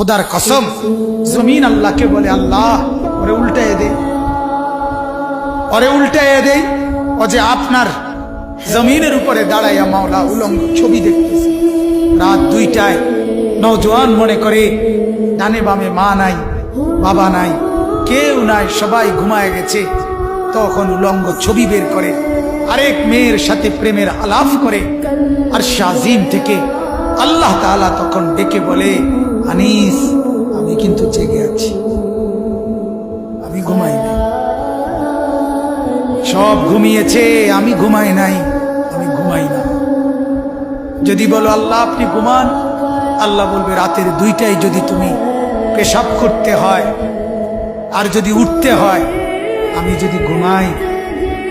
खुदार कसम जमीन अल्लाह के बोले अल्लाह ओरे उल्टाए दे और जे आपनार जमीनेर उपरे दाड़ाइया माওলা उलंग छवि देखतेছে रात 2टाয় नौजवान मने करे डाने बामे मा नाई बाबा नाई केउ नाई सबाई घुमाय गेছে तखन उलंग छवि बेर करे आरेक मेয়ের সাথে প্রেমের আলাপ করে আর শাজিম থেকে আল্লাহ তাআলা তখন ডেকে বলে আনিস আমি কিন্তু জেগে আছি আমি ঘুমাই নাই সব ঘুমিয়েছে আমি ঘুমাই নাই আমি ঘুমাই না যদি বলো আল্লাহ আপনি ঘুমান আল্লাহ বলবে রাতের 2টায় যদি তুমি পেশাব করতে হয় আর যদি উঠতে হয় আমি যদি ঘুমাই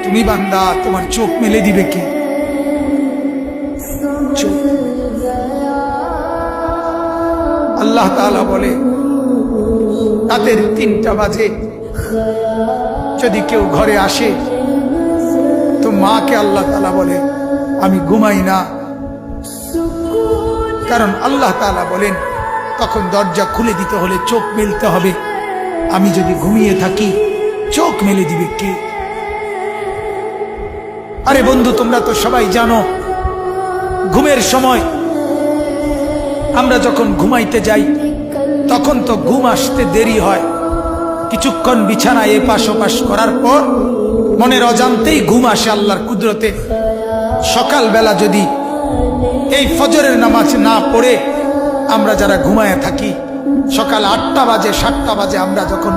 তুমি বান্দা তোমার চোখ মেলে দিবে কে আল্লাহ তাআলা বলে রাতের 3টা বাজে যদি কেউ ঘরে আসে তো মাকে আল্লাহ তাআলা বলে আমি ঘুমাই না কারণ আল্লাহ তাআলা বলেন তখন দরজা খুলে দিতে হলে চোখ মেলতে হবে আমি যদি ঘুমিয়ে থাকি চোখ মেলে দিবে কে আরে বন্ধু তোমরা তো সবাই জানো ঘুমের সময় আমরা যখন ঘুমাইতে যাই তখন তো ঘুম আসতে দেরি হয় কিছুক্ষণ বিছানায় এপাশ ওপাশ করার পর মনের অজান্তেই ঘুম আসে আল্লাহর কুদরতে সকালবেলা যদি এই ফজরের নামাজ না পড়ে আমরা যারা ঘুমায় থাকি সকাল 8টা বাজে 7টা বাজে আমরা যখন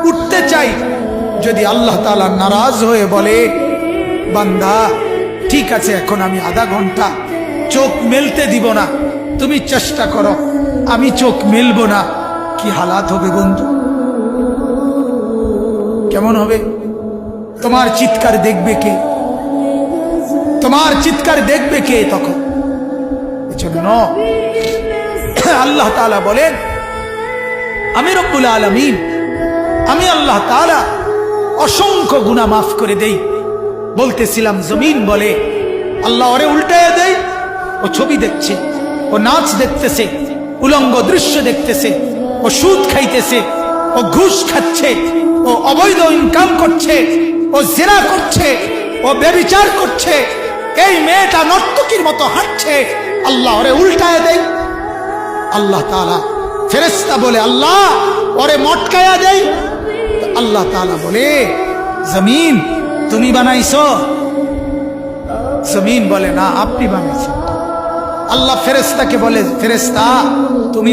উঠতে চাই যদি আল্লাহ তাআলা নারাজ হয়ে বলে বান্দা ঠিক আছে এখন আমি আধা ঘন্টা চোখ মেলতে দিব না তুমি চেষ্টা করো আমি চোখ মেলবো না কি হালাত হবে বন্ধু কেমন হবে তোমার চিৎকার দেখবে কে তোমার চিৎকার দেখবে কে তখন এজন্য আল্লাহ তাআলা বলেন আমি রব্বুল আলামিন আমি আল্লাহ তাআলা অসংখ্য গুনাহ মাফ করে দেই বলতেছিলাম জমিন বলে আল্লাহ ওরে উল্টায় দেই ও ছবি দেখছে ও নাচ দেখতেছে উলঙ্গ দৃশ্য দেখতেছে ও সুদ খাইতেছে ও ঘুষ খাচ্ছে ও অবৈধ ইনকাম করছে ও জিনা করছে ও ব্যভিচার করছে এই মেয়েটা নর্তকীর মতো হাঁটছে আল্লাহ ওরে উল্টায় দেই আল্লাহ তাআলা ফেরেশতা বলে আল্লাহ ওরে মটকায়া দেই আল্লাহ তাআলা বলে জমিন তুমি বানাইছো জমিন বলে না আপনি বানাইছেন আল্লাহ ফেরেশতাকে বলে ফেরেশতা তুমি